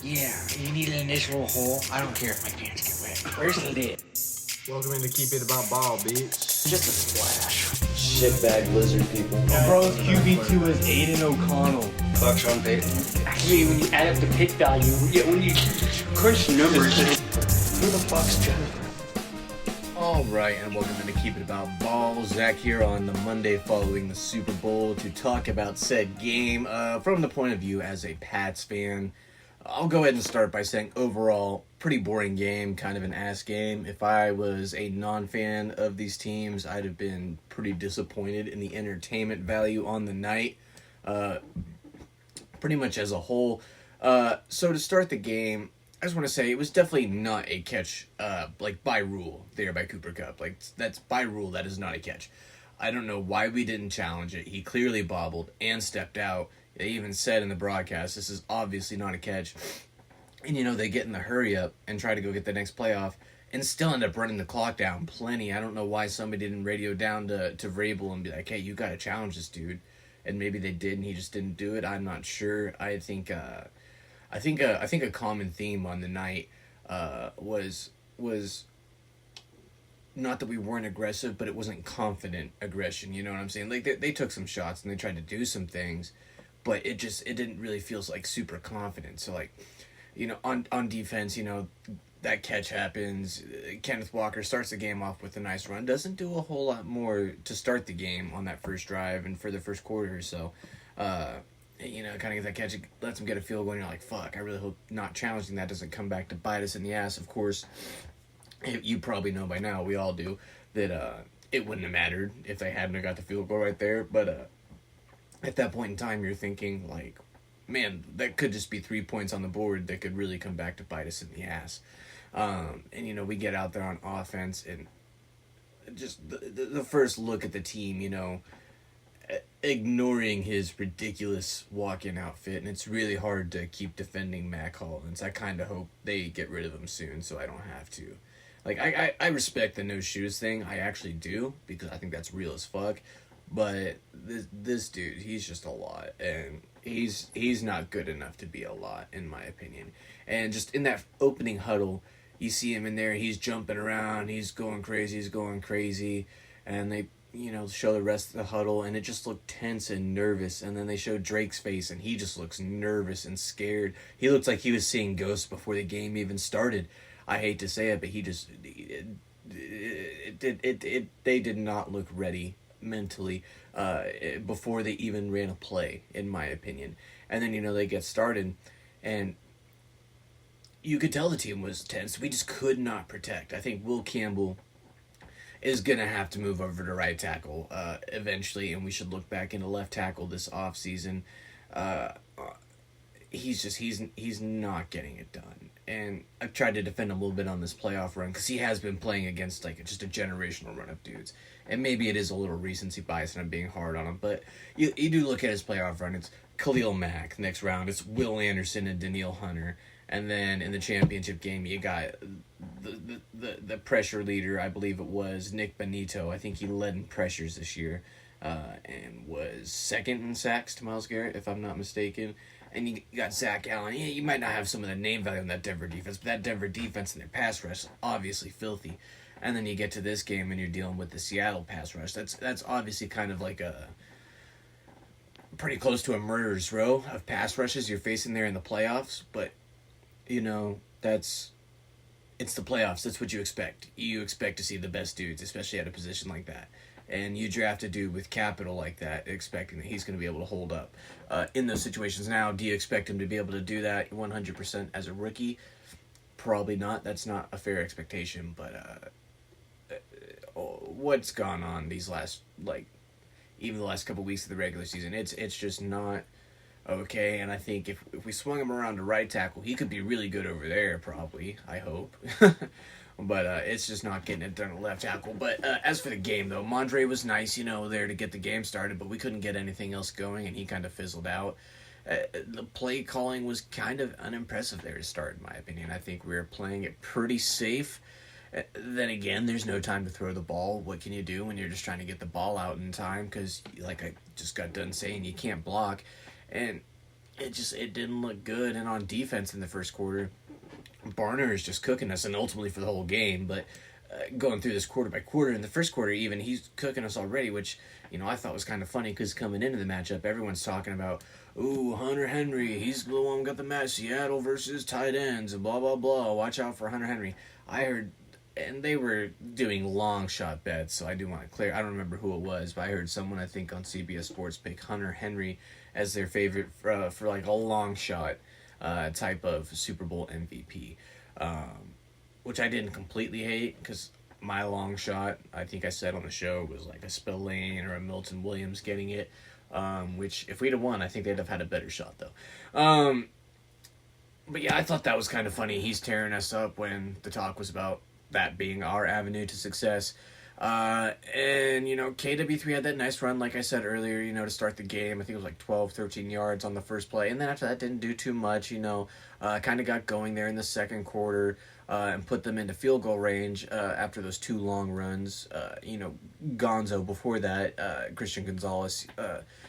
Yeah, you need an initial hole. I don't care if my pants get wet. Where's the lid? Welcome in to Keep It About Ball, bitch. Just a splash. Shitbag lizard people. Bro's QB2 is Aiden O'Connell. Fuck Sean Payton. Actually, when you add up the pick value, when you crunch the numbers, who the fuck's Jennifer? Alright, and welcome in to Keep It About Ball. Zach here on the Monday following the Super Bowl to talk about said game from the point of view as a Pats fan. I'll go ahead and start by saying overall, pretty boring game, kind of an ass game. If I was a non-fan of these teams, I'd have been pretty disappointed in the entertainment value on the night, pretty much as a whole. So to start the game, I just want to say it was definitely not a catch, by rule there by Cooper Kupp. That's by rule, that is not a catch. I don't know why we didn't challenge it. He clearly bobbled and stepped out. They even said in the broadcast, this is obviously not a catch. And, they get in the hurry up and try to go get the next playoff and still end up running the clock down plenty. I don't know why somebody didn't radio down to Vrabel and be like, hey, you got to challenge this dude. And maybe they did and he just didn't do it. I'm not sure. I think a common theme on the night was not that we weren't aggressive, but it wasn't confident aggression. You know what I'm saying? They took some shots and they tried to do some things, but it didn't really feel super confident. So on defense, that catch happens. Kenneth Walker starts the game off with a nice run. Doesn't do a whole lot more to start the game on that first drive and for the first quarter or so. Kind of get that catch, lets him get a field goal, and you're like, fuck, I really hope not challenging that doesn't come back to bite us in the ass. Of course, you probably know by now, we all do, that it wouldn't have mattered if they hadn't have got the field goal right there. But at that point in time, you're thinking, man, that could just be 3 points on the board that could really come back to bite us in the ass. We get out there on offense, and just the first look at the team, ignoring his ridiculous walk-in outfit, and it's really hard to keep defending Mac Hollins. I kind of hope they get rid of him soon so I don't have to. I respect the no shoes thing. I actually do, because I think that's real as fuck. But this dude, he's just a lot, and he's not good enough to be a lot, in my opinion. And just in that opening huddle, you see him in there, he's jumping around, he's going crazy, and they, show the rest of the huddle, and it just looked tense and nervous, and then they show Drake's face, and he just looks nervous and scared. He looks like he was seeing ghosts before the game even started. I hate to say it, but they did not look ready mentally before they even ran a play, in my opinion. And then they get started, and you could tell the team was tense. We just could not protect. I think Will Campbell is gonna have to move over to right tackle eventually, and we should look back into left tackle this offseason. He's not getting it done. And I've tried to defend him a little bit on this playoff run, because he has been playing against just a generational run of dudes. And maybe it is a little recency bias and I'm being hard on him, but you do look at his playoff run, it's Khalil Mack next round, it's Will Anderson and Danielle Hunter, and then in the championship game you got the pressure leader, I believe it was Nick Benito. I think he led in pressures this year, and was second in sacks to Myles Garrett, if I'm not mistaken. And you got Zach Allen. Yeah, you might not have some of the name value in that Denver defense, but that Denver defense and their pass rush is obviously filthy. And then you get to this game and you're dealing with the Seattle pass rush. That's obviously kind of like a pretty close to a murderer's row of pass rushes you're facing there in the playoffs. But, it's the playoffs. That's what you expect. You expect to see the best dudes, especially at a position like that. And you draft a dude with capital like that, expecting that he's going to be able to hold up in those situations. Now, do you expect him to be able to do that 100% as a rookie? Probably not. That's not a fair expectation. But what's gone on these last, even the last couple weeks of the regular season, it's just not okay. And I think if we swung him around to right tackle, he could be really good over there, probably. I hope. But it's just not getting it done at left tackle. But as for the game, though, Mondre was nice, there to get the game started, but we couldn't get anything else going, and he kind of fizzled out. The play calling was kind of unimpressive there to start, in my opinion. I think we were playing it pretty safe. Then again, there's no time to throw the ball. What can you do when you're just trying to get the ball out in time? Because, like I just got done saying, you can't block. And it didn't look good. And on defense in the first quarter, Barner is just cooking us, and ultimately for the whole game. But going through this quarter by quarter, in the first quarter even, he's cooking us already, which, I thought was kind of funny because coming into the matchup, everyone's talking about, ooh, Hunter Henry, he's the one who got the match, Seattle versus tight ends, and blah, blah, blah, watch out for Hunter Henry. I heard, and they were doing long shot bets, so I do want to clear, I don't remember who it was, but I heard someone, I think on CBS Sports, pick Hunter Henry as their favorite for like a long shot type of Super Bowl MVP, which I didn't completely hate, because my long shot, I think I said on the show, was like a Spillane or a Milton Williams getting it, which if we'd have won, I think they'd have had a better shot though. But yeah, I thought that was kind of funny. He's tearing us up when the talk was about that being our avenue to success. And, KW3 had that nice run, like I said earlier, to start the game. I think it was like 12, 13 yards on the first play. And then after that, didn't do too much, kind of got going there in the second quarter and put them into field goal range after those two long runs. Gonzo before that, Christian Gonzalez,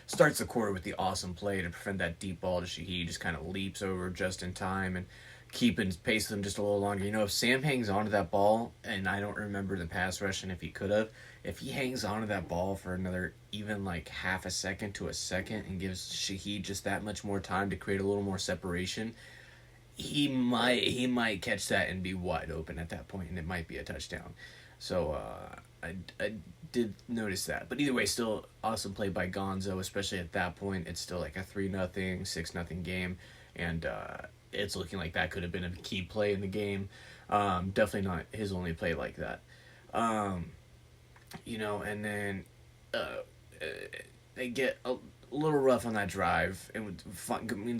starts the quarter with the awesome play to prevent that deep ball to Shaheed. Just kind of leaps over just in time and keeping pace with him just a little longer. If Sam hangs onto that ball, and I don't remember the pass rush and if he could have, if he hangs onto that ball for another even like half a second to a second and gives Shaheed just that much more time to create a little more separation, he might catch that and be wide open at that point, and it might be a touchdown. So I did notice that. But either way, still awesome play by Gonzo, especially at that point. It's still like a 3-0, 6-0 game, and it's looking like that could have been a key play in the game. Definitely not his only play like that. And then they get a little rough on that drive, and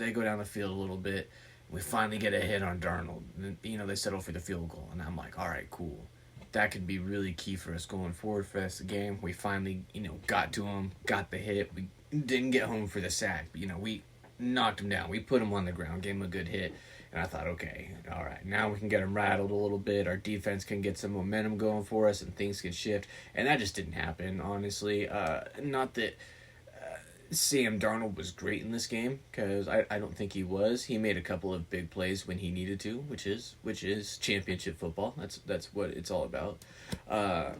they go down the field a little bit. We finally get a hit on Darnold. They settle for the field goal, and I'm like, all right, cool. That could be really key for us going forward for this game. We finally, got to him, got the hit. We didn't get home for the sack, but, we knocked him down. We put him on the ground, gave him a good hit, and I thought, okay, all right, now we can get him rattled a little bit. Our defense can get some momentum going for us, and things can shift. And that just didn't happen, honestly. Not that Sam Darnold was great in this game, because I don't think he was. He made a couple of big plays when he needed to, which is championship football. That's what it's all about. But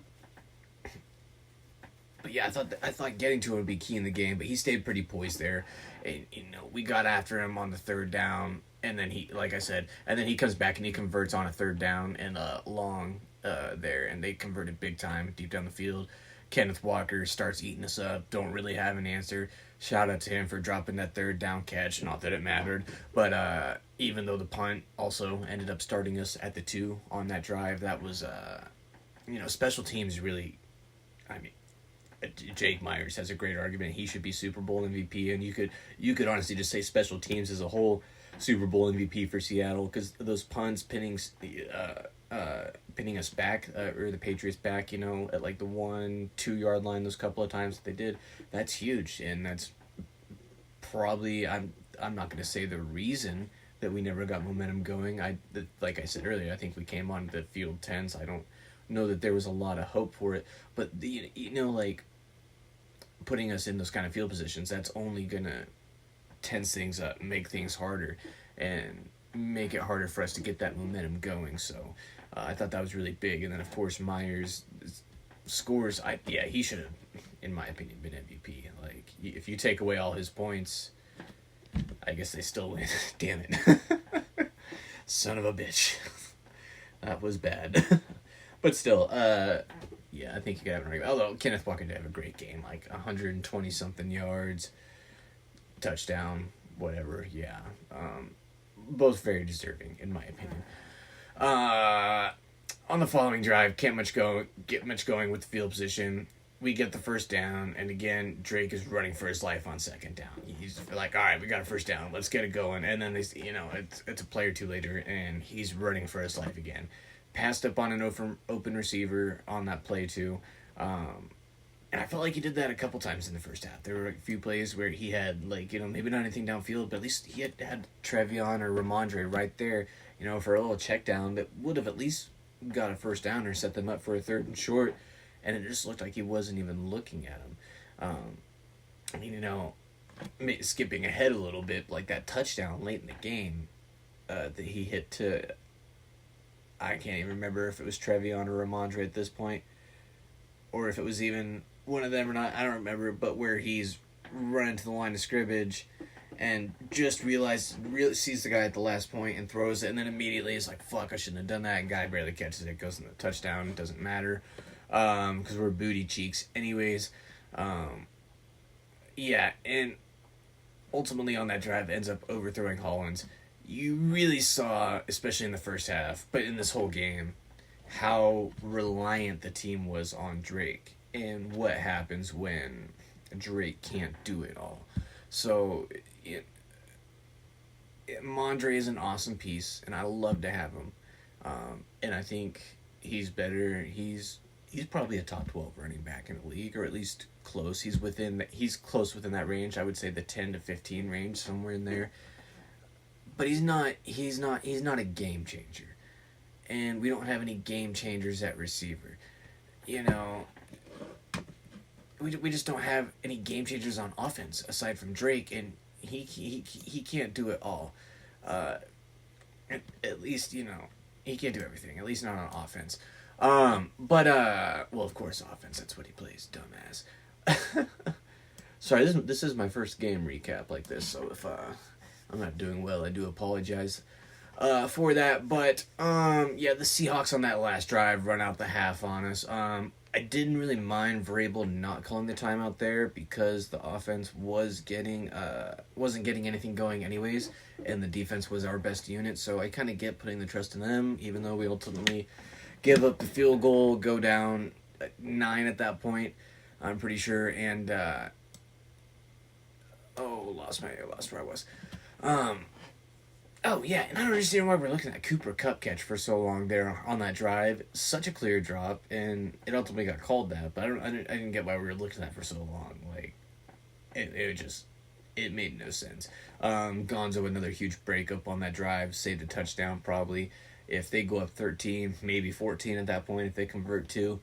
yeah, I thought getting to him would be key in the game, but he stayed pretty poised there. And we got after him on the third down, and then he, like I said, and then he comes back and he converts on a third down and long there, and they converted big time deep down the field. Kenneth Walker starts eating us up. Don't really have an answer. Shout out to him for dropping that third down catch. Not that it mattered, but even though the punt also ended up starting us at the 2 on that drive, that was special teams really. I mean, Jake Myers has a great argument. He should be Super Bowl MVP, and you could honestly just say special teams as a whole Super Bowl MVP for Seattle, because those punts pinning us back, or the Patriots back, at like the 1-2 yard line, those couple of times that they did, that's huge. And that's probably, I'm not going to say the reason that we never got momentum going. Like I said earlier, I think we came on the field tense. I don't know that there was a lot of hope for it, but like putting us in those kind of field positions, that's only going to tense things up, make things harder, and make it harder for us to get that momentum going. So I thought that was really big. And then of course Myers scores. He should have, in my opinion, been MVP. Like, if you take away all his points, I guess they still win. Damn it. Son of a bitch. That was bad. But still, I think you could have an argument. Although Kenneth Walker did have a great game, like 120 something yards, touchdown, whatever. Yeah. Both very deserving, in my opinion. On the following drive, get much going with the field position. We get the first down, and again, Drake is running for his life on second down. He's like, all right, we got a first down, let's get it going. And then it's a play or two later, and he's running for his life again. Passed up on an open receiver on that play too. And I felt like he did that a couple times in the first half. There were a few plays where he had, maybe not anything downfield, but at least he had Trevion or Ramondre right there, for a little check down that would have at least got a first down or set them up for a 3rd and short. And it just looked like he wasn't even looking at him. skipping ahead a little bit, like that touchdown late in the game that he hit to, I can't even remember if it was Trevion or Ramondre at this point, or if it was even one of them or not, I don't remember, but where he's running to the line of scrimmage and just sees the guy at the last point and throws it, and then immediately is like, fuck, I shouldn't have done that, and guy barely catches it, goes in the touchdown, it doesn't matter, because we're booty cheeks. Anyways, yeah, and ultimately on that drive ends up overthrowing Hollins. You really saw, especially in the first half, but in this whole game, how reliant the team was on Drake and what happens when Drake can't do it all. So, Mondre is an awesome piece, and I love to have him. And I think he's better. He's probably a top 12 running back in the league, or at least close. He's close within that range. I would say the 10 to 15 range, somewhere in there. But he's not a game changer. And we don't have any game changers at receiver. You know, we just don't have any game changers on offense aside from Drake, and he can't do it all. At least, you know, he can't do everything. At least not on offense. Well, of course, offense. That's what he plays, dumbass. Sorry, this is my first game recap like this, so if I'm not doing well, I do apologize for that. But yeah, the Seahawks on that last drive run out the half on us. I didn't really mind Vrabel not calling the timeout there because the offense wasn't getting anything going anyways, and the defense was our best unit. So I kind of get putting the trust in them, even though we ultimately give up the field goal, go down 9 at that point, I'm pretty sure, and lost where I was. Oh yeah, and I don't understand why we're looking at Cooper Kupp catch for so long there on that drive. Such a clear drop, and it ultimately got called that. But I didn't get why we were looking at that for so long. Like, it made no sense. Gonzo, another huge breakup on that drive, saved a touchdown probably. If they go up 13, maybe 14 at that point, if they convert to.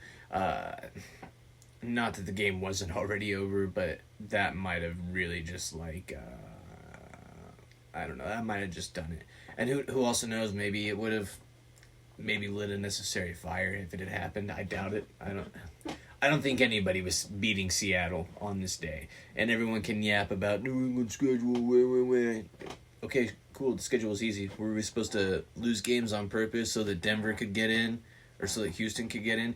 Not that the game wasn't already over, but that might have really just like. I don't know. That might have just done it. And who also knows? Maybe it would have lit a necessary fire if it had happened. I doubt it. I don't think anybody was beating Seattle on this day. And everyone can yap about New England schedule. Wait. Okay, cool. The schedule was easy. Were we supposed to lose games on purpose so that Denver could get in, or so that Houston could get in?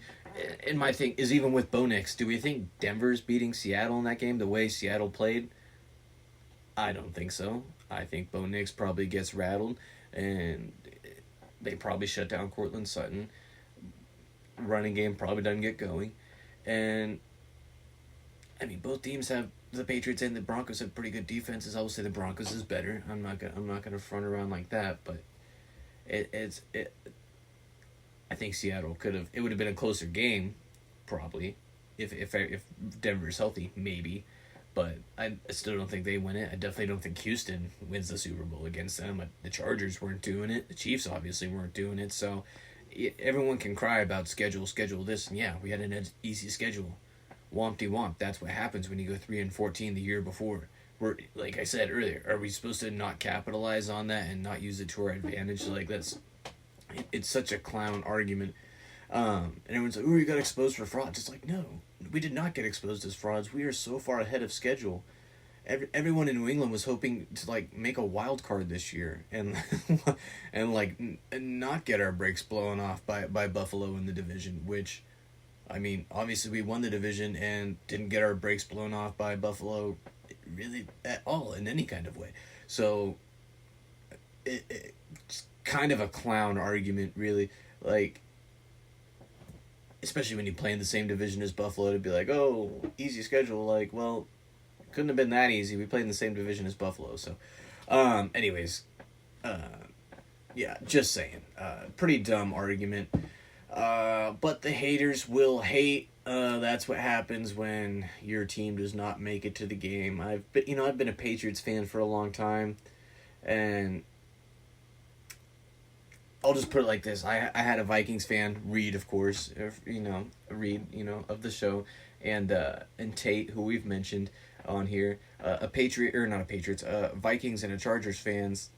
And my thing is, even with Bo Nix, do we think Denver's beating Seattle in that game the way Seattle played? I don't think so. I think Bo Nix probably gets rattled, and they probably shut down Cortland Sutton. Running game probably doesn't get going. And, I mean, both teams have, the Patriots and the Broncos have pretty good defenses. I will say the Broncos is better. I'm not gonna front around like that, but I think Seattle it would have been a closer game, probably, if Denver's healthy, maybe. But I still don't think they win it. I definitely don't think Houston wins the Super Bowl against them. The Chargers weren't doing it. The Chiefs obviously weren't doing it. So everyone can cry about schedule this. And yeah, we had an easy schedule. Womp-de-womp. That's what happens when you go 3-14 the year before. Like I said earlier, are we supposed to not capitalize on that and not use it to our advantage? Like, it's such a clown argument. And everyone's like, you got exposed for fraud. It's like, no, we did not get exposed as frauds. We are so far ahead of schedule. Everyone in New England was hoping to, like, make a wild card this year and not get our brakes blown off by Buffalo in the division, which, I mean, obviously we won the division and didn't get our brakes blown off by Buffalo really at all in any kind of way. So it's kind of a clown argument, really. Like, especially when you play in the same division as Buffalo, to be like, oh, easy schedule. Like, well, couldn't have been that easy. We played in the same division as Buffalo. So, anyways, yeah, just saying. Pretty dumb argument. But the haters will hate. That's what happens when your team does not make it to the game. I've been a Patriots fan for a long time, and I'll just put it like this. I had a Vikings fan, Reed, of course, Reed, of the show, and Tate, who we've mentioned. on here. Vikings and a Chargers fans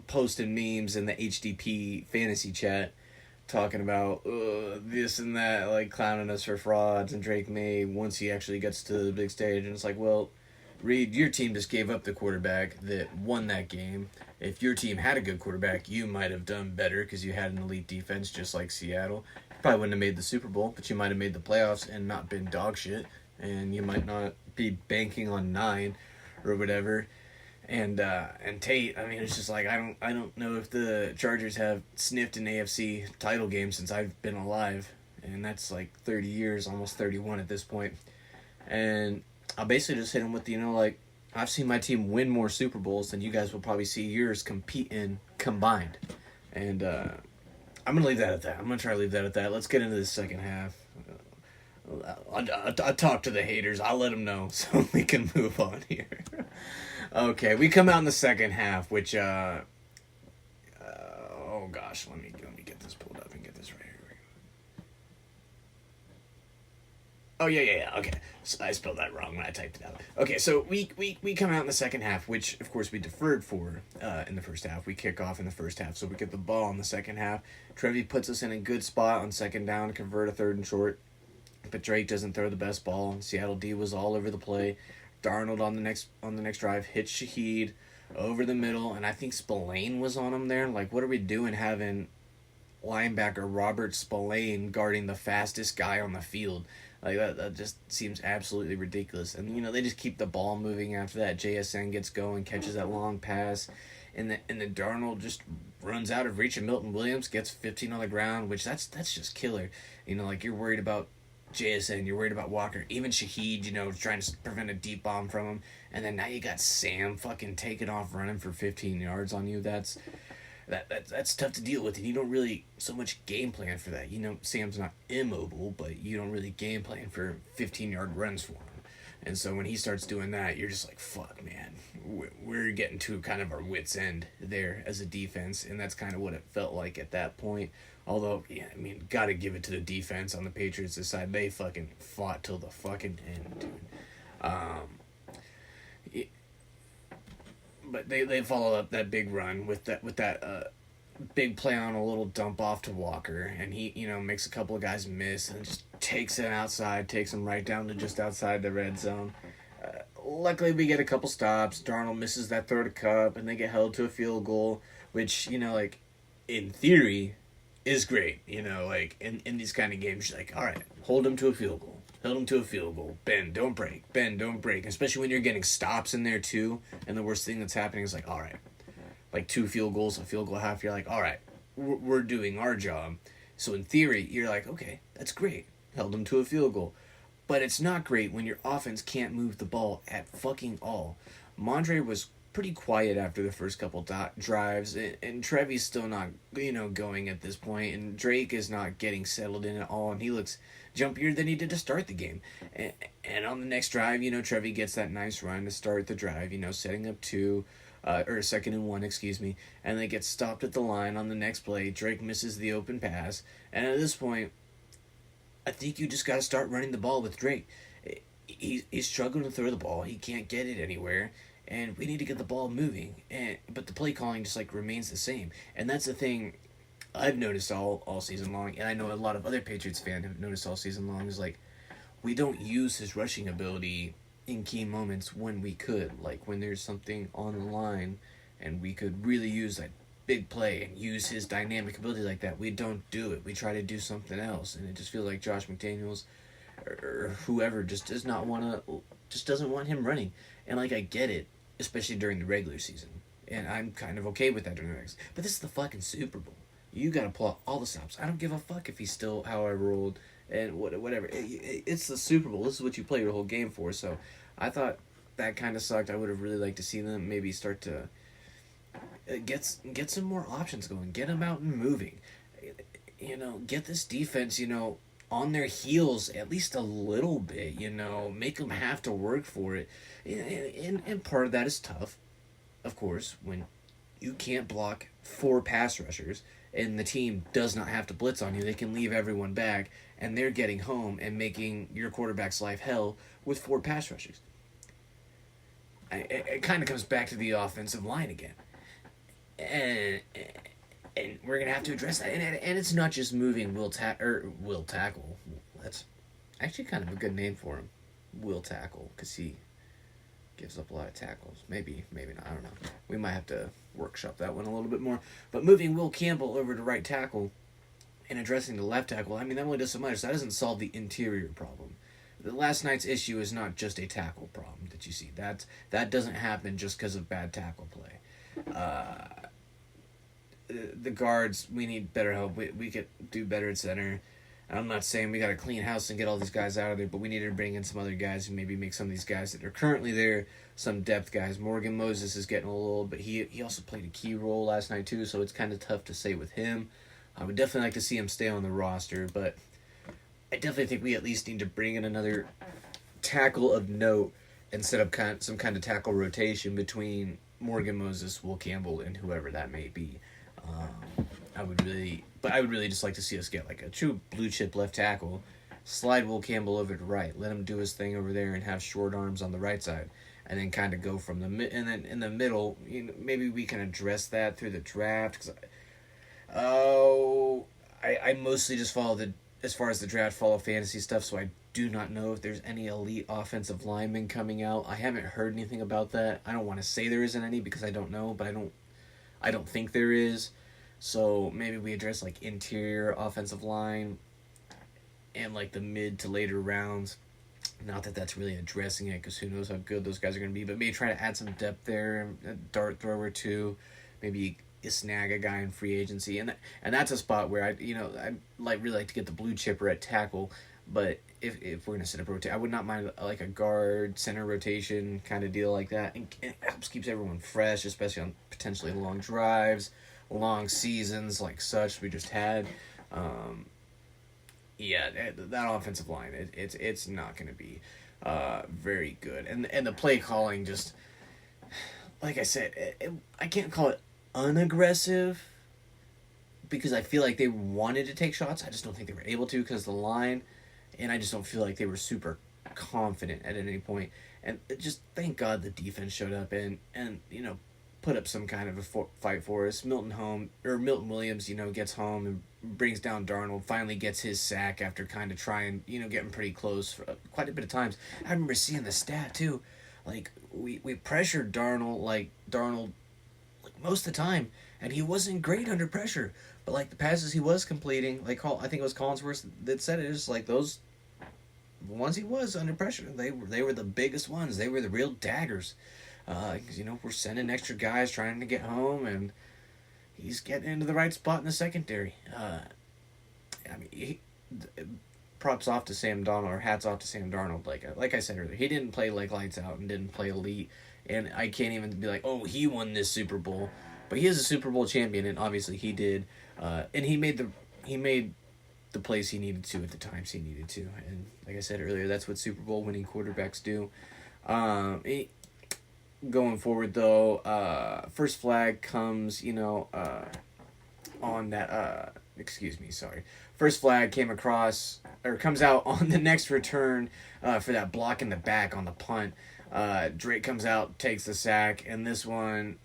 posting memes in the HDP fantasy chat talking about this and that, like clowning us for frauds and Drake May once he actually gets to the big stage. And it's like, well, Reed, your team just gave up the quarterback that won that game. If your team had a good quarterback, you might have done better because you had an elite defense just like Seattle. You probably wouldn't have made the Super Bowl, but you might have made the playoffs and not been dog shit. And you might not be banking on 9 or whatever. And Tate, I mean, it's just like I don't know if the Chargers have sniffed an AFC title game since I've been alive, and that's like 30 years, almost 31 at this point. And I'll basically just hit him with, like, I've seen my team win more Super Bowls than you guys will probably see yours compete in combined. And I'm gonna leave that at that. I'm gonna try to leave that at that. Let's get into the second half. I talk to the haters. I'll let them know so we can move on here. Okay, we come out in the second half, which oh gosh, let me get this pulled up and get this right here. Oh yeah. Okay, so I spelled that wrong when I typed it out. Okay, so we come out in the second half, which of course we deferred for in the first half. We kick off in the first half, so we get the ball in the second half. Trevi puts us in a good spot on second down to convert a 3rd and short. But Drake doesn't throw the best ball. Seattle D was all over the play. Darnold on the next drive hits Shaheed over the middle, and I think Spillane was on him there. Like, what are we doing having linebacker Robert Spillane guarding the fastest guy on the field? Like, that just seems absolutely ridiculous. And, they just keep the ball moving after that. JSN gets going, catches that long pass, and then Darnold just runs out of reach, and Milton Williams gets 15 on the ground, which that's just killer. Like, you're worried about JSN, you're worried about Walker, even Shaheed, trying to prevent a deep bomb from him, and then now you got Sam fucking taking off running for 15 yards on you. That's tough to deal with, and you don't really so much game plan for that. Sam's not immobile, but you don't really game plan for 15-yard runs for him. And so when he starts doing that, you're just like, fuck, man, we're getting to kind of our wits' end there as a defense, and that's kind of what it felt like at that point. Although, yeah, I mean, gotta give it to the defense on the Patriots' side. They fucking fought till the fucking end, dude. But they followed up that big run with that big play on a little dump off to Walker, and he makes a couple of guys miss and just takes it outside, takes them right down to just outside the red zone. Luckily, we get a couple stops. Darnold misses that throw to Cup, and they get held to a field goal, which in theory is great. In these kind of games, you're like, all right, hold them to a field goal. Held them to a field goal. Bend, don't break. Bend, don't break. Especially when you're getting stops in there, too. And the worst thing that's happening is like, all right, like 2 field goals, a field goal half. You're like, all right, we're doing our job. So in theory, you're like, okay, that's great. Held them to a field goal. But it's not great when your offense can't move the ball at fucking all. Mondre was pretty quiet after the first couple drives, and Trevi's still not, going at this point, and Drake is not getting settled in at all, and he looks jumpier than he did to start the game. And on the next drive, Trevi gets that nice run to start the drive, setting up 2, or 2nd and 1, and they get stopped at the line on the next play. Drake misses the open pass, and at this point, I think you just got to start running the ball with Drake. He's struggling to throw the ball. He can't get it anywhere. And we need to get the ball moving. But the play calling just remains the same. And that's the thing I've noticed all season long, and I know a lot of other Patriots fans have noticed all season long, is we don't use his rushing ability in key moments when we could. Like when there's something on the line and we could really use that big play and use his dynamic ability like that. We don't do it. We try to do something else. And it just feels like Josh McDaniels or whoever just doesn't want him running. And I get it, especially during the regular season. And I'm kind of okay with that during the regular season. But this is the fucking Super Bowl. You got to pull out all the stops. I don't give a fuck if he's still however old and whatever. It's the Super Bowl. This is what you play your whole game for. So I thought that kind of sucked. I would have really liked to see them maybe start to get some more options going. Get them out and moving. Get this defense, on their heels at least a little bit, make them have to work for it. And part of that is tough, of course, when you can't block 4 pass rushers and the team does not have to blitz on you. They can leave everyone back and they're getting home and making your quarterback's life hell with 4 pass rushers. it kind of comes back to the offensive line again. And we're going to have to address that. And it's not just moving Will Tackle. That's actually kind of a good name for him. Will Tackle, because he gives up a lot of tackles. Maybe not. I don't know. We might have to workshop that one a little bit more. But moving Will Campbell over to right tackle and addressing the left tackle, I mean, that only does so much. That doesn't solve the interior problem. The last night's issue is not just a tackle problem that you see. That doesn't happen just because of bad tackle play. The guards, we need better help. We could do better at center. I'm not saying we got to clean house and get all these guys out of there, but we need to bring in some other guys and maybe make some of these guys that are currently there some depth guys. Morgan Moses is getting a little, but he also played a key role last night too, so it's kind of tough to say with him. I would definitely like to see him stay on the roster, but I definitely think we at least need to bring in another tackle of note and set up some kind of tackle rotation between Morgan Moses, Will Campbell, and whoever that may be. I would really just like to see us get like a true blue chip left tackle, slide Will Campbell over to right, let him do his thing over there, and have short arms on the right side, and then kind of go from and then in the middle, maybe we can address that through the draft. I mostly just follow as far as the draft, follow fantasy stuff, so I do not know if there's any elite offensive linemen coming out. I haven't heard anything about that. I don't want to say there isn't any because I don't know, but I don't think there is. So maybe we address like interior offensive line and like the mid to later rounds. Not that that's really addressing it, because who knows how good those guys are going to be. But maybe try to add some depth there, a dart thrower too. Maybe snag a guy in free agency, and that's a spot where I'd really like to get the blue chipper at tackle. But if we're gonna set up rotate, I would not mind like a guard center rotation kind of deal like that. And it helps keeps everyone fresh, especially on potentially long drives, long seasons like such we just had. That offensive line, it's not going to be very good, and the play calling, just like I said, I can't call it unaggressive because I feel like they wanted to take shots. I just don't think they were able to because of the line, and I just don't feel like they were super confident at any point. And just thank God the defense showed up and put up some kind of a fight for us. Milton Williams, gets home and brings down Darnold, finally gets his sack after kind of trying, getting pretty close for quite a bit of times. I remember seeing the stat too. Like, we pressured Darnold most of the time, and he wasn't great under pressure. But, like, the passes he was completing, like, I think it was Collinsworth that said it, is like those ones he was under pressure, they were the biggest ones. They were the real daggers. Because, we're sending extra guys trying to get home, and he's getting into the right spot in the secondary. Props off to Sam Darnold, or hats off to Sam Darnold. Like I said earlier, he didn't play like lights out and didn't play elite, and I can't even be like, oh, he won this Super Bowl, but he is a Super Bowl champion, and obviously he did, and he made the plays he needed to at the times he needed to, and like I said earlier, that's what Super Bowl winning quarterbacks do. Going forward though, first flag comes, on that, first flag comes out on the next return, for that block in the back on the punt. Drake comes out, takes the sack, and this one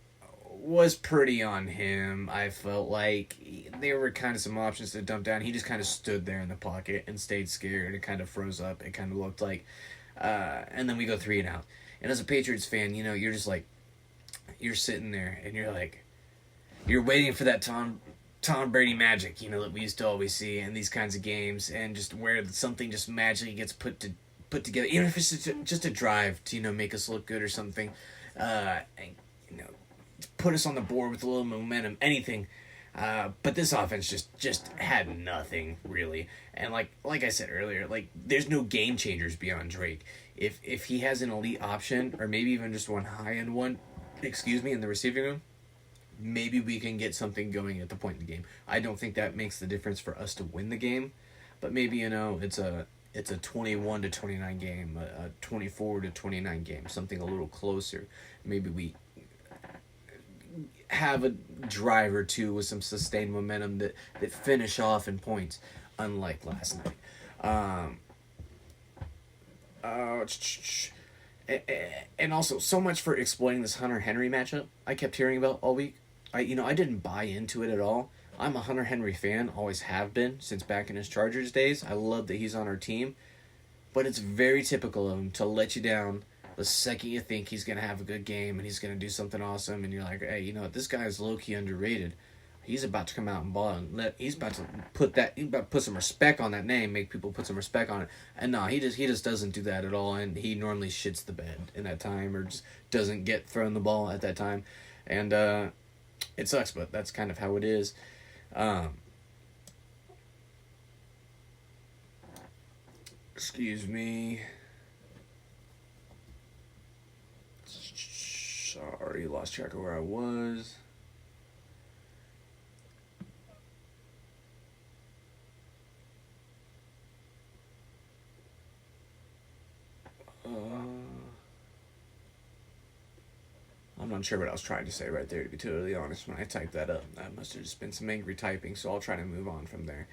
was pretty on him. I felt like there were kind of some options to dump down. He just kind of stood there in the pocket and stayed scared and kind of froze up. It kind of looked like, and then we go 3 and out. And as a Patriots fan, you're just like, you're sitting there and you're like, you're waiting for that Tom Brady magic, that we used to always see in these kinds of games, and just where something just magically gets put together, even if it's just a drive to, make us look good or something, and, put us on the board with a little momentum, anything. But this offense just had nothing really. And like I said earlier, like, there's no game changers beyond Drake. If he has an elite option, or maybe even just one high-end one, in the receiving room, maybe we can get something going at the point in the game. I don't think that makes the difference for us to win the game, but maybe, it's a 21-29 game, a 24-29 game, something a little closer. Maybe we have a drive or two with some sustained momentum that finish off in points, unlike last night. And also, so much for exploiting this Hunter Henry matchup I kept hearing about all week. I didn't buy into it at all. I'm a Hunter Henry fan, always have been, since back in his Chargers days. I love that he's on our team. But it's very typical of him to let you down the second you think he's going to have a good game and he's going to do something awesome. And you're like, hey, you know what, this guy is low-key underrated. He's about to come out and ball, and he's about to put some respect on that name, make people put some respect on it. And no, he just doesn't do that at all, and he normally shits the bed in that time or just doesn't get thrown the ball at that time. And it sucks, but that's kind of how it is. Excuse me. Sorry, lost track of where I was. I'm not sure what I was trying to say right there, to be totally honest, when I typed that up. That must have just been some angry typing, so I'll try to move on from there.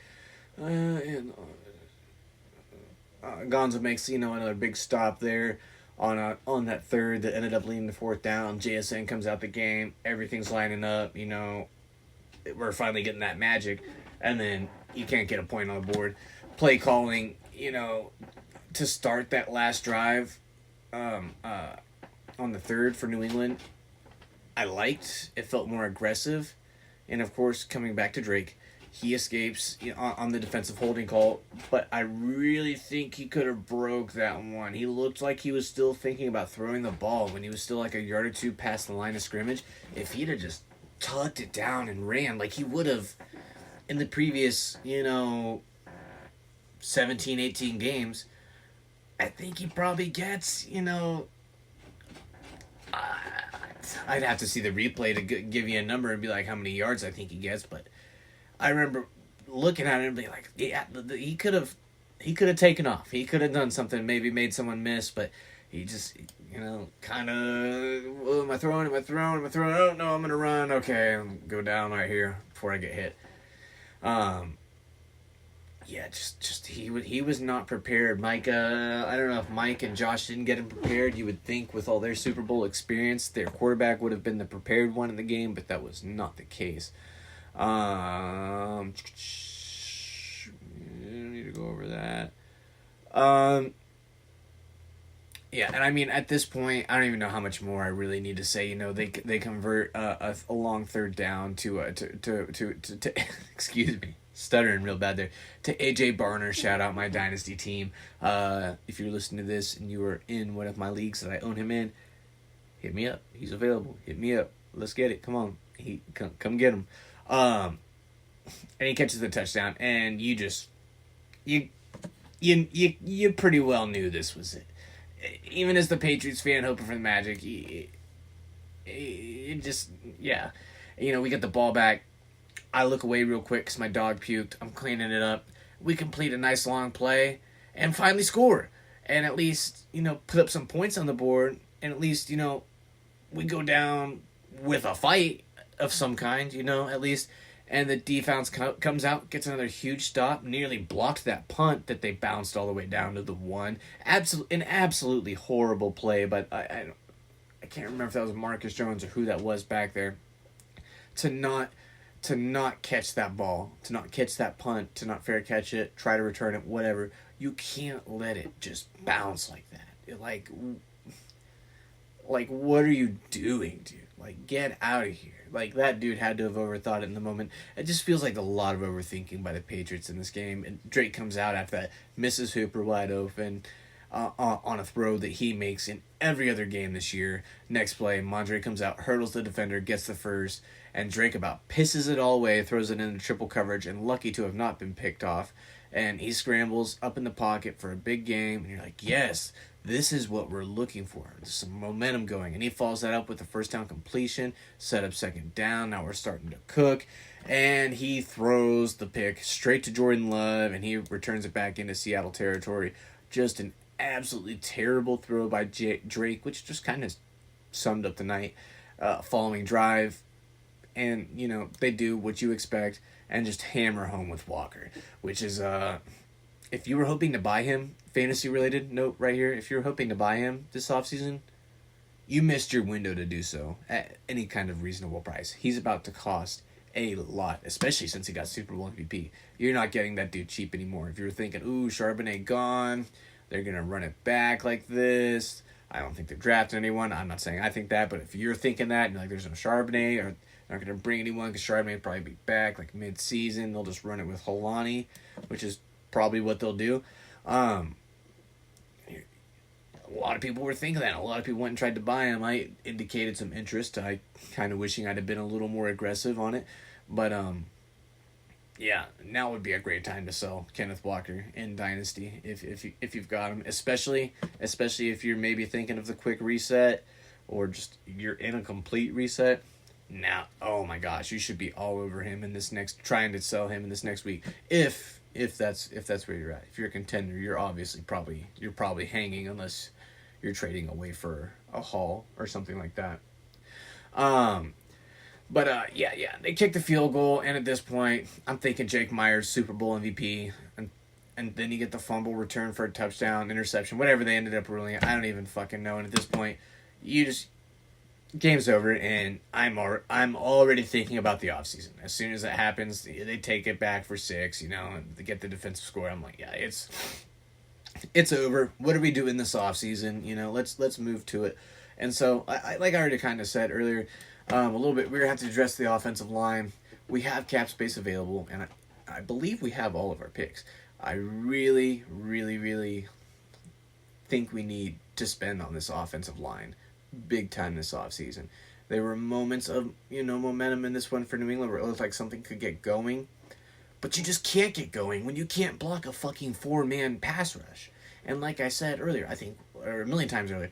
Gonzo makes, another big stop there on that third that ended up leading to fourth down. JSN comes out the game. Everything's lining up. We're finally getting that magic. And then you can't get a point on the board. Play calling, to start that last drive on the third for New England, I liked. It felt more aggressive. And, of course, coming back to Drake, he escapes on the defensive holding call, but I really think he could have broke that one. He looked like he was still thinking about throwing the ball when he was still like a yard or two past the line of scrimmage. If he'd have just tucked it down and ran like he would have in the previous, 17, 18 games, I think he probably gets, I'd have to see the replay to give you a number and be like how many yards I think he gets, but I remember looking at it and being like, yeah, he could have taken off. He could have done something, maybe made someone miss, but he just, kind of, am I throwing? Oh, no, I'm going to run. Okay, I'll go down right here before I get hit. Yeah, just he was not prepared. Mike, I don't know if Mike and Josh didn't get him prepared. You would think with all their Super Bowl experience, their quarterback would have been the prepared one in the game, but that was not the case. I don't need to go over that. Yeah, and I mean, at this point, I don't even know how much more I really need to say. They convert a long third down to excuse me, stuttering real bad there, to AJ Barner. Shout out my dynasty team. If you're listening to this and you are in one of my leagues that I own him in, hit me up. He's available. Hit me up. Let's get it. Come on, come get him. And he catches the touchdown, and you pretty well knew this was it. Even as the Patriots fan hoping for the magic, it just, yeah. We get the ball back. I look away real quick because my dog puked. I'm cleaning it up. We complete a nice long play and finally score. And at least, put up some points on the board. And at least, we go down with a fight of some kind, at least. And the defense comes out, gets another huge stop, nearly blocked that punt that they bounced all the way down to the one. An absolutely horrible play, but I can't remember if that was Marcus Jones or who that was back there. To not catch that ball, to not catch that punt, to not fair catch it, try to return it, whatever. You can't let it just bounce like that. Like, what are you doing, dude? Like, get out of here. Like, that dude had to have overthought it in the moment. It just feels like a lot of overthinking by the Patriots in this game. And Drake comes out after that, misses Hooper wide open on a throw that he makes in every other game this year. Next play, Mondre comes out, hurdles the defender, gets the first, and Drake about pisses it all away, throws it into triple coverage, and lucky to have not been picked off. And he scrambles up in the pocket for a big game, and you're like, yes, this is what we're looking for. There's some momentum going. And he follows that up with a first down completion, set up second down. Now we're starting to cook. And he throws the pick straight to Jordan Love, and he returns it back into Seattle territory. Just an absolutely terrible throw by Drake, which just kind of summed up the night. Following drive. And, they do what you expect and just hammer home with Walker, which is if you were hoping to buy him, fantasy related note right here, if you're hoping to buy him this offseason, you missed your window to do so at any kind of reasonable price. He's about to cost a lot, especially since he got Super Bowl MVP. You're not getting that dude cheap anymore. If you were thinking, ooh, Charbonnet gone, they're going to run it back like this. I don't think they're drafting anyone. I'm not saying I think that, but if you're thinking that, and you're like, there's no Charbonnet, or they're not going to bring anyone because Charbonnet will probably be back like mid-season. They'll just run it with Holani, which is probably what they'll do. A lot of people were thinking that. A lot of people went and tried to buy him. I indicated some interest. I kind of wishing I'd have been a little more aggressive on it. But, yeah, now would be a great time to sell Kenneth Walker in Dynasty if you've got him. Especially if you're maybe thinking of the quick reset or just you're in a complete reset. Now, oh my gosh, you should be all over him in this next, trying to sell him in this next week. If that's where you're at. If you're a contender, you're obviously probably hanging unless you're trading away for a haul or something like that. But they kicked the field goal, and at this point, I'm thinking Jake Myers, Super Bowl MVP, and then you get the fumble return for a touchdown, interception, whatever they ended up ruling. I don't even fucking know. And at this point, game's over, and I'm already thinking about the offseason. As soon as that happens, they take it back for 6, and they get the defensive score. I'm like, yeah, it's over. What do we do in this offseason? Let's move to it. And so, I like I already kind of said earlier, a little bit, we're going to have to address the offensive line. We have cap space available, and I believe we have all of our picks. I really, really, really think we need to spend on this offensive line big time this offseason. There were moments of, momentum in this one for New England where it looked like something could get going, but you just can't get going when you can't block a fucking 4-man pass rush. And like I said earlier, or a million times earlier,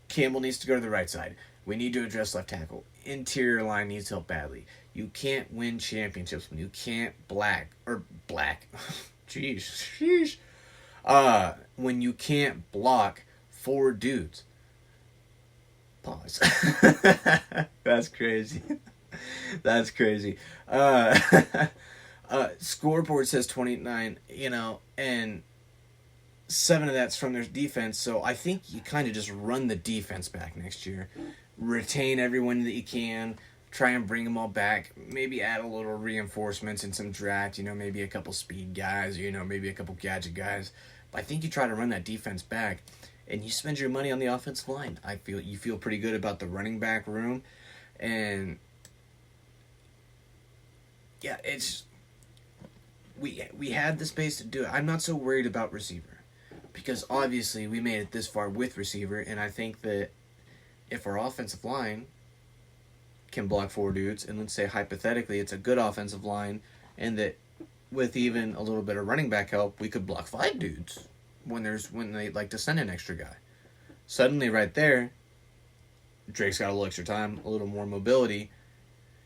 Campbell needs to go to the right side. We need to address left tackle. Interior line needs help badly. You can't win championships when you can't sheesh. When you can't block 4 dudes. Pause. That's crazy. That's crazy. Scoreboard says 29, and 7 of that's from their defense, so I think you kind of just run the defense back next year. Retain everyone that you can. Try and bring them all back. Maybe add a little reinforcements in some draft. Maybe a couple speed guys. Maybe a couple gadget guys. But I think you try to run that defense back, and you spend your money on the offensive line. You feel pretty good about the running back room, and yeah, we have the space to do it. I'm not so worried about receiver, because obviously we made it this far with receiver, and I think that if our offensive line can block 4 dudes, and let's say hypothetically it's a good offensive line, and that with even a little bit of running back help, we could block 5 dudes when they like to send an extra guy. Suddenly right there, Drake's got a little extra time, a little more mobility.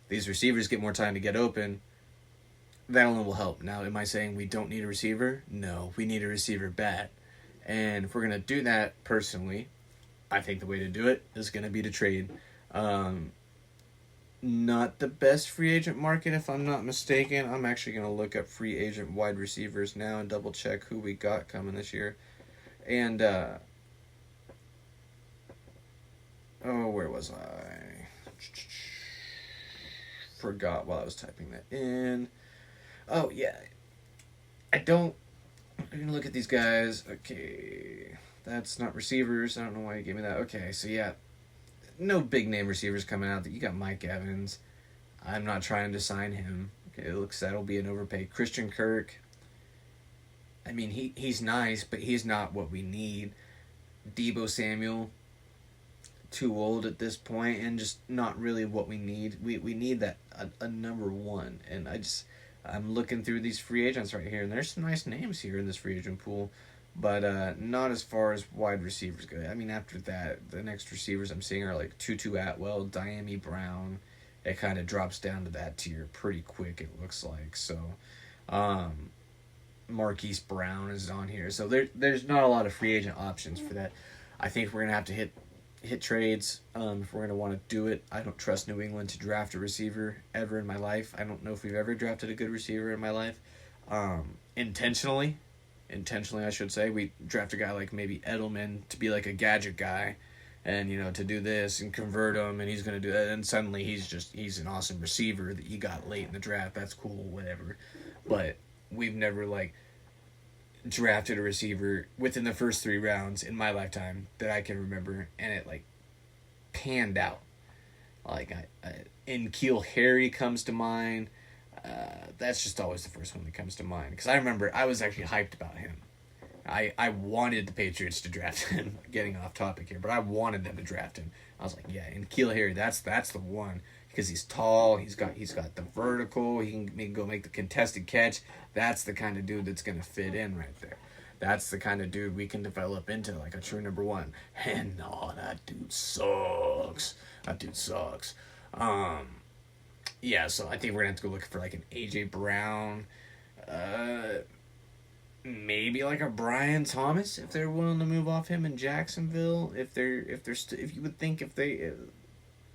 These receivers get more time to get open. That only will help. Now, am I saying we don't need a receiver? No, we need a receiver bad. And if we're going to do that, personally, I think the way to do it is going to be to trade. Not the best free agent market, if I'm not mistaken. I'm actually going to look up free agent wide receivers now and double check who we got coming this year. And, where was I? Forgot while I was typing that in. Oh, yeah. I'm going to look at these guys. Okay. That's not receivers. I don't know why you gave me that. Okay, so yeah. No big name receivers coming out. You got Mike Evans. I'm not trying to sign him. Okay, it looks that'll be an overpay. Christian Kirk. I mean, he's nice, but he's not what we need. Deebo Samuel, too old at this point, and just not really what we need. We need that a number 1, and I'm looking through these free agents right here, and there's some nice names here in this free agent pool. But not as far as wide receivers go. I mean, after that, the next receivers I'm seeing are like Tutu Atwell, Diami Brown. It kind of drops down to that tier pretty quick, it looks like. So, Marquise Brown is on here. So there's not a lot of free agent options for that. I think we're going to have to hit trades if we're going to want to do it. I don't trust New England to draft a receiver ever in my life. I don't know if we've ever drafted a good receiver in my life. Intentionally. intentionally, I should say. We draft a guy like maybe Edelman to be like a gadget guy, and to do this and convert him, and he's gonna do that, and suddenly he's an awesome receiver that you got late in the draft. That's cool, whatever. But we've never like drafted a receiver within the first 3 rounds in my lifetime that I can remember, and it like panned out. Like N'Keal Harry comes to mind. That's just always the first one that comes to mind, because I remember I was actually hyped about him. I wanted the Patriots to draft him. Getting off topic here, but I wanted them to draft him. I was like, yeah, N'Keal Harry, that's the one, because he's tall, he's got the vertical, he can go make the contested catch. That's the kind of dude that's gonna fit in right there. That's the kind of dude we can develop into like a true number one. And no, that dude sucks. Yeah, so I think we're gonna have to go looking for like an AJ Brown, maybe like a Brian Thomas if they're willing to move off him in Jacksonville. If you would think if they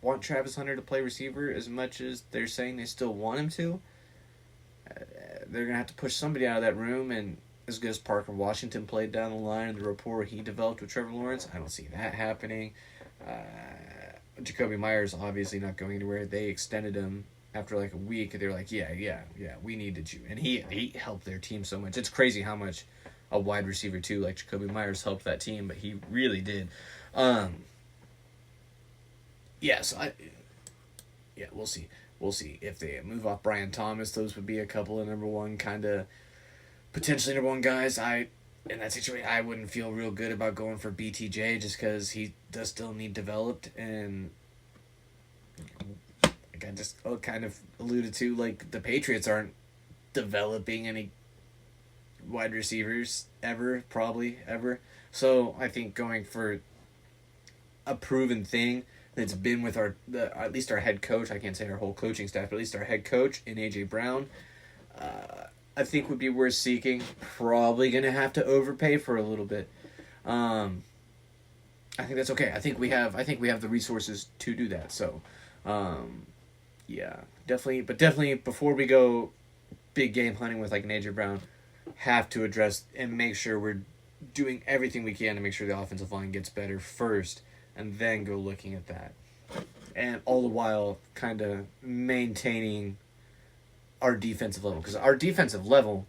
want Travis Hunter to play receiver as much as they're saying they still want him to, they're gonna have to push somebody out of that room. And as good as Parker Washington played down the line and the rapport he developed with Trevor Lawrence, I don't see that happening. Jacoby Myers obviously not going anywhere. They extended him after like a week. They were like, yeah, we needed you, and he helped their team so much. It's crazy how much a wide receiver too like Jacoby Myers helped that team, but he really did. We'll see if they move off Brian Thomas. Those would be a couple of number one kind of potentially number one guys. In that situation, I wouldn't feel real good about going for BTJ just because he does still need developed, and like I just kind of alluded to, like the Patriots aren't developing any wide receivers probably ever. So I think going for a proven thing that's been with at least our head coach, I can't say our whole coaching staff, but at least our head coach in AJ Brown, I think would be worth seeking. Probably gonna have to overpay for a little bit. I think that's okay. I think we have the resources to do that. So, yeah, definitely before we go big game hunting with like an AJ Brown, have to address and make sure we're doing everything we can to make sure the offensive line gets better first, and then go looking at that, and all the while kind of maintaining our defensive level, because our defensive level,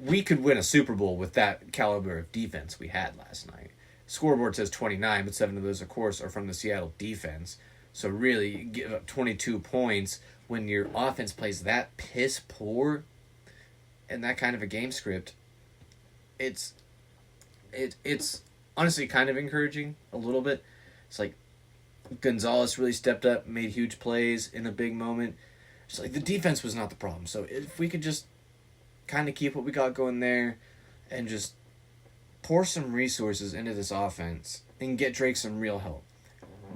we could win a Super Bowl with that caliber of defense we had last night. Scoreboard says 29, but 7 of those, of course, are from the Seattle defense. So really, you give up 22 points when your offense plays that piss poor and that kind of a game script. It's honestly kind of encouraging a little bit. It's like Gonzalez really stepped up, made huge plays in a big moment. It's like the defense was not the problem. So if we could just kind of keep what we got going there and just pour some resources into this offense and get Drake some real help.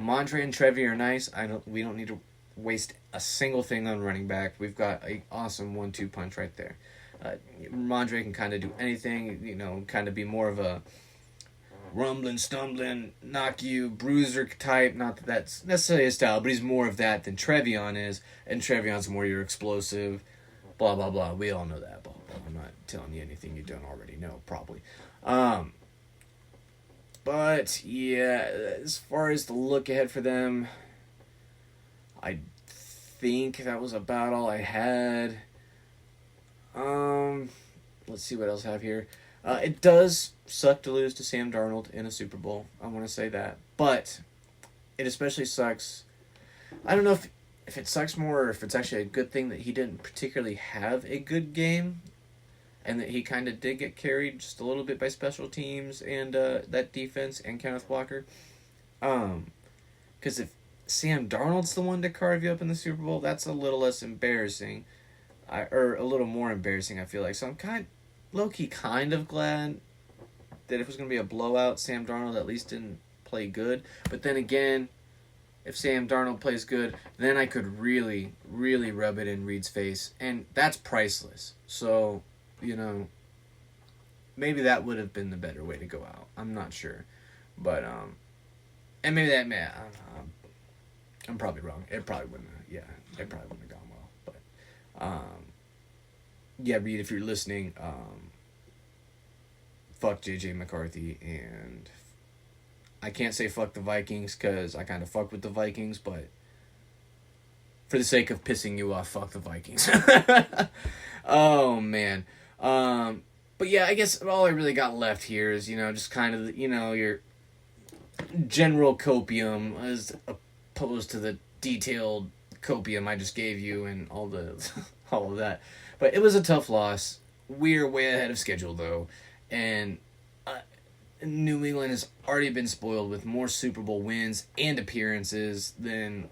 Mondre and Trevi are nice. We don't need to waste a single thing on running back. We've got an awesome 1-2 punch right there. Mondre can kind of do anything, kind of be more of a rumbling, stumbling, knock you, bruiser type. Not that that's necessarily his style, but he's more of that than Trevion is, and Trevion's more your explosive, blah, blah, blah. We all know that, blah, blah. I'm not telling you anything you don't already know, probably. But, yeah, as far as the look ahead for them, I think that was about all I had. Let's see what else I have here. It does suck to lose to Sam Darnold in a Super Bowl. I want to say that. But it especially sucks. I don't know if it sucks more or if it's actually a good thing that he didn't particularly have a good game and that he kind of did get carried just a little bit by special teams and that defense and Kenneth Walker. Because if Sam Darnold's the one to carve you up in the Super Bowl, that's a little less embarrassing. Or a little more embarrassing, I feel like. So I'm low-key kind of glad that if it was going to be a blowout, Sam Darnold at least didn't play good. But then again, if Sam Darnold plays good, then I could really, really rub it in Reed's face. And that's priceless. So, maybe that would have been the better way to go out. I'm not sure. But, and maybe I don't know. I'm probably wrong. It probably wouldn't have gone well. But, yeah, Reed, if you're listening, fuck JJ McCarthy, and I can't say fuck the Vikings because I kind of fuck with the Vikings, but for the sake of pissing you off, fuck the Vikings. Oh, man. But yeah, I guess all I really got left here is, just kind of, your general copium as opposed to the detailed copium I just gave you and all of that. But it was a tough loss. We're way ahead of schedule, though. And New England has already been spoiled with more Super Bowl wins and appearances than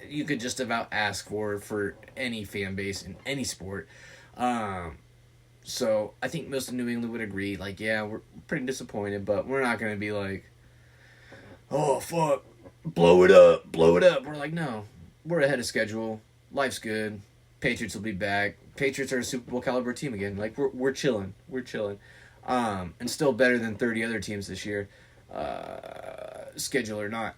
you could just about ask for any fan base in any sport. So I think most of New England would agree, like, yeah, we're pretty disappointed, but we're not going to be like, oh, fuck, blow it up. We're like, no, we're ahead of schedule. Life's good. Patriots will be back. Patriots are a Super Bowl caliber team again. Like, we're chilling. And still better than 30 other teams this year, schedule or not.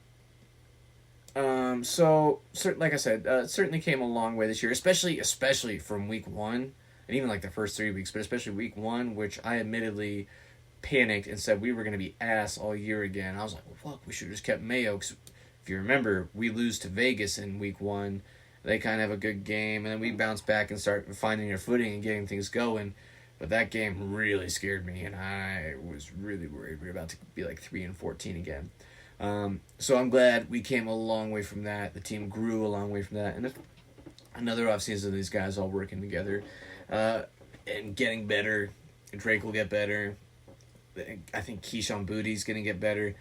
So, like I said, certainly came a long way this year, especially from week 1, and even like the first 3 weeks, but especially week 1, which I admittedly panicked and said we were going to be ass all year again. I was like, well, fuck, we should have just kept Mayo, 'cause if you remember, we lose to Vegas in week 1. They kind of have a good game, and then we bounce back and start finding our footing and getting things going. But that game really scared me, and I was really worried we were about to be like 3-14 again. So I'm glad we came a long way from that. The team grew a long way from that. And another offseason of these guys all working together and getting better. Drake will get better. I think Keyshawn Booty's going to get better.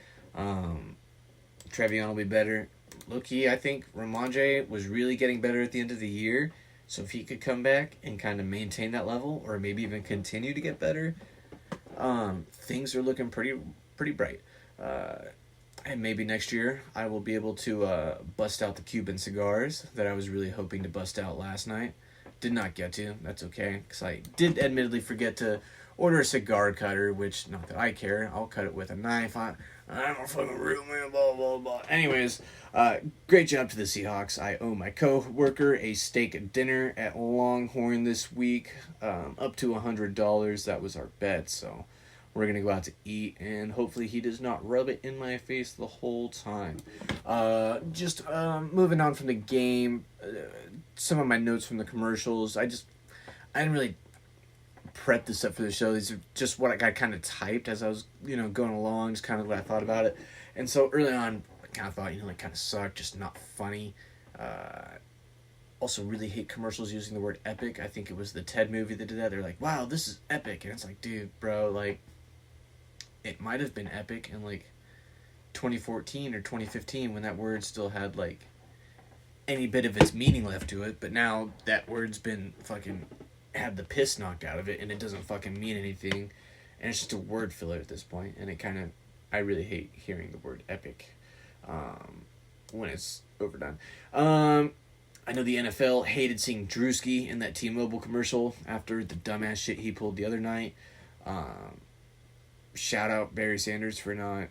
Trevion will be better. Low-key, I think Ramondre was really getting better at the end of the year. So if he could come back and kind of maintain that level or maybe even continue to get better, things are looking pretty bright. And maybe next year I will be able to bust out the Cuban cigars that I was really hoping to bust out last night. Did not get to. That's okay, because I did admittedly forget to order a cigar cutter, which, not that I care. I'll cut it with a knife. I'm a fucking real man, blah, blah, blah. Anyways, great job to the Seahawks. I owe my co-worker a steak dinner at Longhorn this week, up to $100. That was our bet, so we're going to go out to eat, and hopefully he does not rub it in my face the whole time. Just moving on from the game, some of my notes from the commercials. I didn't really prep this up for the show. These are just what I got kind of typed as I was, going along, just kind of what I thought about it. And so early on, I kind of thought, it kind of sucked, just not funny. Also really hate commercials using the word epic. I think it was the Ted movie that did that. They're like, wow, this is epic. And it's like, dude, bro, like, it might have been epic in, like, 2014 or 2015 when that word still had, like, any bit of its meaning left to it. But now that word's been fucking had the piss knocked out of it, and it doesn't fucking mean anything. And it's just a word filler at this point. And it kind of, I really hate hearing the word epic when it's overdone. I know the NFL hated seeing Drewski in that T-Mobile commercial after the dumbass shit he pulled the other night. Shout out Barry Sanders for not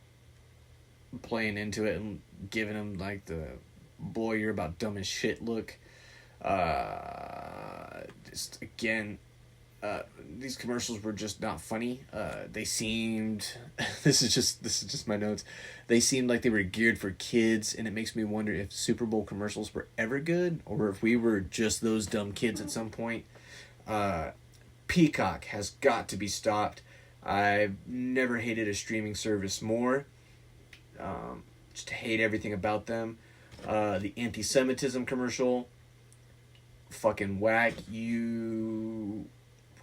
playing into it and giving him like the boy, you're about dumb as shit look. Just again, these commercials were just not funny. They seemed this is just my notes. They seemed like they were geared for kids, and it makes me wonder if Super Bowl commercials were ever good or if we were just those dumb kids at some point. Peacock has got to be stopped. I've never hated a streaming service more. Just hate everything about them. The anti-Semitism commercial, fucking whack. You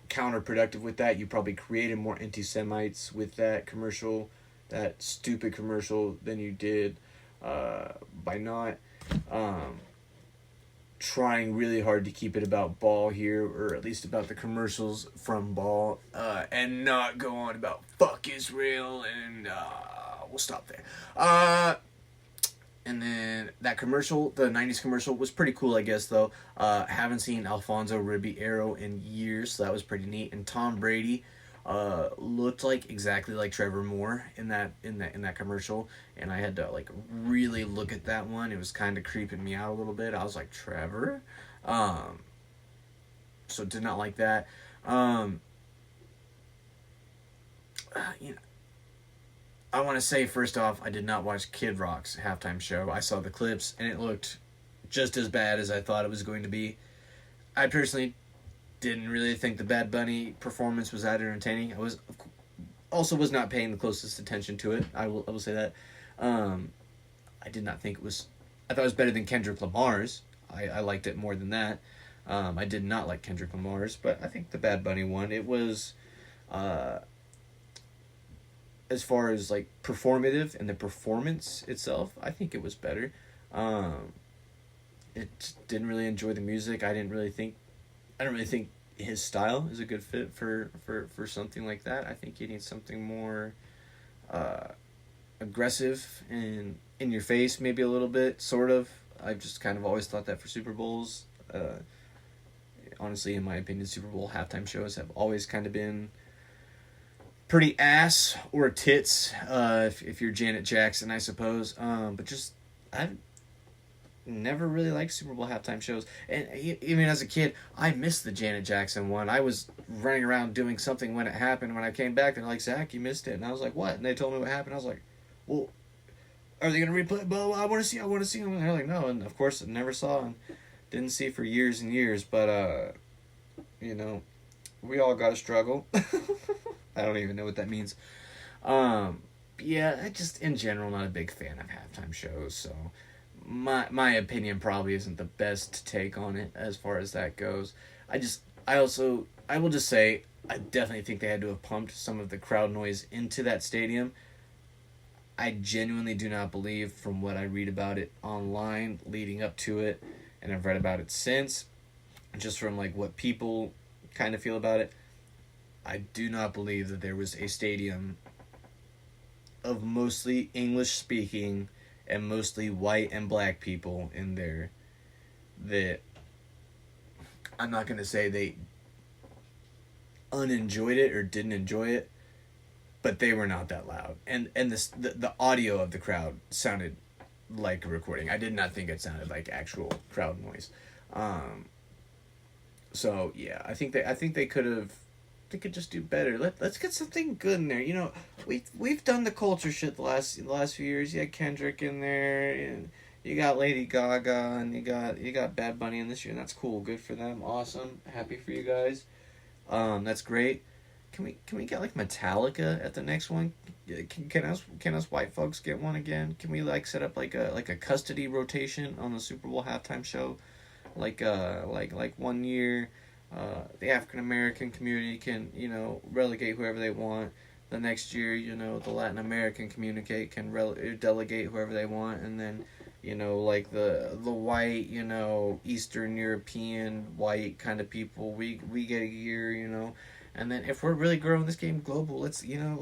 counterproductive with that. You probably created more anti-Semites with that commercial, that stupid commercial, than you did by not trying really hard to keep it about ball here, or at least about the commercials from ball, and not go on about fuck Israel, and we'll stop there. And then that commercial, the 90s commercial, was pretty cool, I guess, though. Haven't seen Alfonso Ribeiro in years, so that was pretty neat. And Tom Brady looked like exactly like Trevor Moore in that commercial, and I had to like really look at that one. It was kind of creeping me out a little bit. I was like, Trevor? so did not like that. You know, I want to say first off, I did not watch Kid Rock's halftime show. I saw the clips and it looked just as bad as I thought it was going to be. I personally didn't really think the Bad Bunny performance was that entertaining. I was not paying the closest attention to it. I will say that. I did not think it was. I thought it was better than Kendrick Lamar's. I liked it more than that. I did not like Kendrick Lamar's, but I think the Bad Bunny one, it was, as far as like performative and the performance itself, I think it was better. It didn't really enjoy the music. I don't really think his style is a good fit for something like that. I think you need something more aggressive and in your face, maybe a little bit, sort of. I've just kind of always thought that for Super Bowls. Honestly, in my opinion, Super Bowl halftime shows have always kind of been pretty ass or tits, if you're Janet Jackson, I suppose. But just, I've never really liked Super Bowl halftime shows. And even as a kid, I missed the Janet Jackson one. I was running around doing something when it happened. When I came back, they're like, Zach, you missed it. And I was like, what? And they told me what happened. I was like, well, are they going to replay? Well, I want to see them. And they're like, no. And of course, I never saw and didn't see for years and years. But, you know, we all got to struggle. I don't even know what that means. Yeah, I just, in general, not a big fan of halftime shows. So my opinion probably isn't the best take on it as far as that goes. I will just say, I definitely think they had to have pumped some of the crowd noise into that stadium. I genuinely do not believe, from what I read about it online leading up to it, and I've read about it since, just from like what people kind of feel about it, I do not believe that there was a stadium of mostly English speaking and mostly white and black people in there that, I'm not going to say they unenjoyed it or didn't enjoy it, but they were not that loud. And the audio of the crowd sounded like a recording. I did not think it sounded like actual crowd noise. So yeah, I think they could just do better. Let's get something good in there. You know, we've done the culture shit the last few years. You had Kendrick in there, and you got Lady Gaga, and you got Bad Bunny in this year, and that's cool. Good for them. Awesome. Happy for you guys. That's great. Can we get like Metallica at the next one? Can us white folks get one again? Can we like set up like a custody rotation on the Super Bowl halftime show? Like 1 year, the African American community can, you know, relegate whoever they want. The next year, you know, the Latin American community can delegate whoever they want, and then, you know, like the white, you know, Eastern European white kind of people, we get a year, you know. And then if we're really growing this game global, let's get an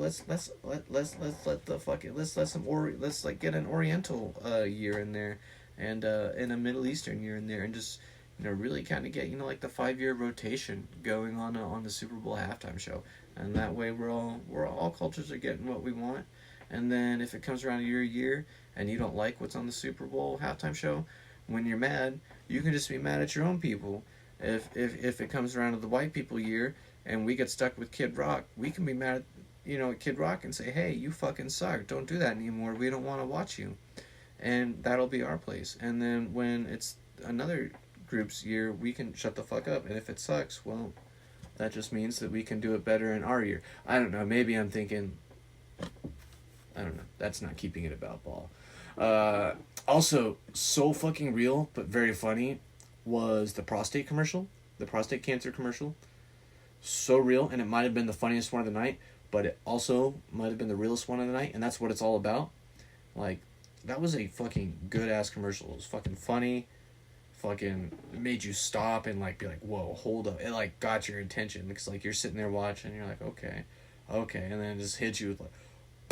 Oriental year in there, and a Middle Eastern year in there, and just, you know, really kind of get, you know, like the 5-year rotation going on the Super Bowl halftime show, and that way we're all cultures are getting what we want. And then if it comes around a year and you don't like what's on the Super Bowl halftime show, when you're mad, you can just be mad at your own people. If it comes around to the white people year and we get stuck with Kid Rock, we can be mad at, you know, at Kid Rock and say, hey, you fucking suck. Don't do that anymore. We don't want to watch you. And that'll be our place. And then when it's another group's year, we can shut the fuck up. And if it sucks, well, that just means that we can do it better in our year. I don't know. Maybe I'm thinking, I don't know. That's not keeping it about ball. Also, so fucking real, but very funny, was the prostate commercial. The prostate cancer commercial. So real, and it might have been the funniest one of the night, but it also might have been the realest one of the night, and that's what it's all about. Like, that was a fucking good-ass commercial. It was fucking funny. Fucking made you stop and, like, be like, whoa, hold up. It, like, got your attention, because, like, you're sitting there watching, and you're like, okay, and then it just hits you with, like,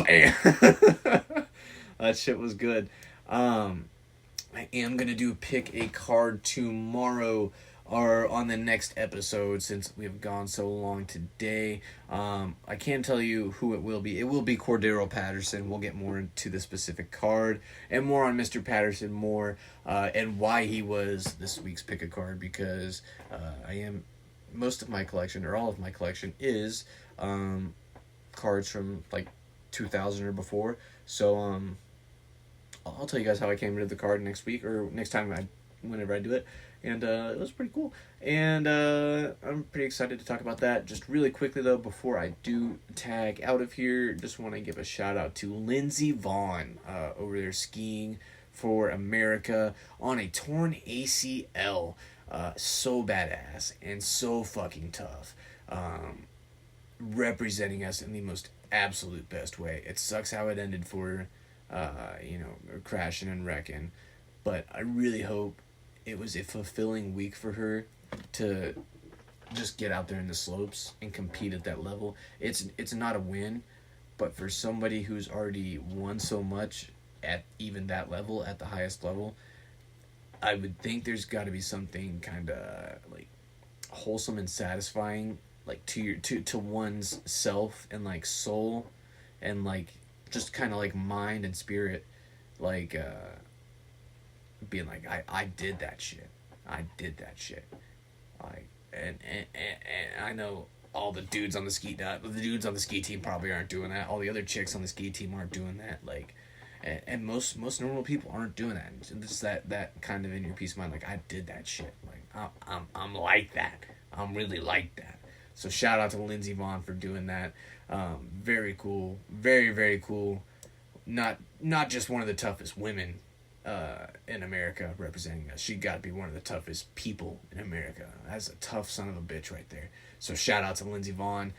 bam! That shit was good. I am gonna do Pick a Card tomorrow, or on the next episode, since we have gone so long today. I can't tell you who it will be. It will be Cordero Patterson. We'll get more into the specific card and more on Mr. Patterson, and why he was this week's Pick a Card, because I am most of my collection, or all of my collection, is cards from like 2000 or before. So I'll tell you guys how I came into the card next week, or next time whenever I do it. And it was pretty cool. And I'm pretty excited to talk about that. Just really quickly though, before I do tag out of here, just want to give a shout out to Lindsey Vonn over there skiing for America on a torn ACL. So badass and so fucking tough. Representing us in the most absolute best way. It sucks how it ended for crashing and wrecking, but I really hope it was a fulfilling week for her to just get out there in the slopes and compete at that level. It's not a win, but for somebody who's already won so much at even that level, at the highest level, I would think there's got to be something kind of like wholesome and satisfying, like to one's self and like soul, and like just kind of like mind and spirit, like being like I did that shit. Like and I know all the dudes on the ski team probably aren't doing that. All the other chicks on the ski team aren't doing that. Like. And most normal people aren't doing that. And it's that kind of in your peace of mind, like I did that shit. Like I'm like that. I'm really like that. So shout out to Lindsey Vonn for doing that. Very cool. Very, very cool. Not just one of the toughest women in America representing us. She got to be one of the toughest people in America. That's a tough son of a bitch right there. So shout out to Lindsey Vonn.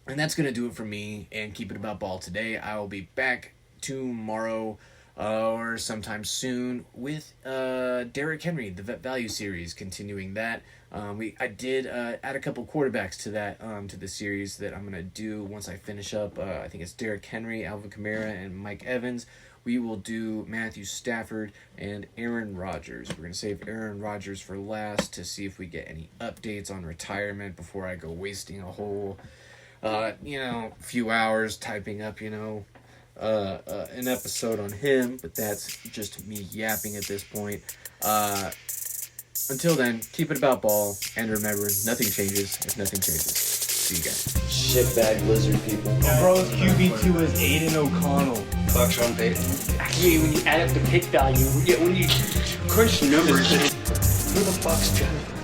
And that's going to do it for me and Keep It About Ball today. I will be back tomorrow or sometime soon with Derrick Henry, the Vet Value series, continuing that. I did add a couple quarterbacks to that to the series that I'm going to do once I finish up. I think it's Derrick Henry, Alvin Kamara, and Mike Evans. We will do Matthew Stafford and Aaron Rodgers. We're going to save Aaron Rodgers for last to see if we get any updates on retirement before I go wasting a whole few hours typing up, an episode on him, but that's just me yapping at this point. Until then, keep it about ball, and remember, nothing changes if nothing changes. See you guys. Shitbag lizard people. Bro's QB2 is Aiden O'Connell. Fuck Sean Payton. Actually, when you add up the pick value, when you crunch numbers, who the fuck's Jonathan?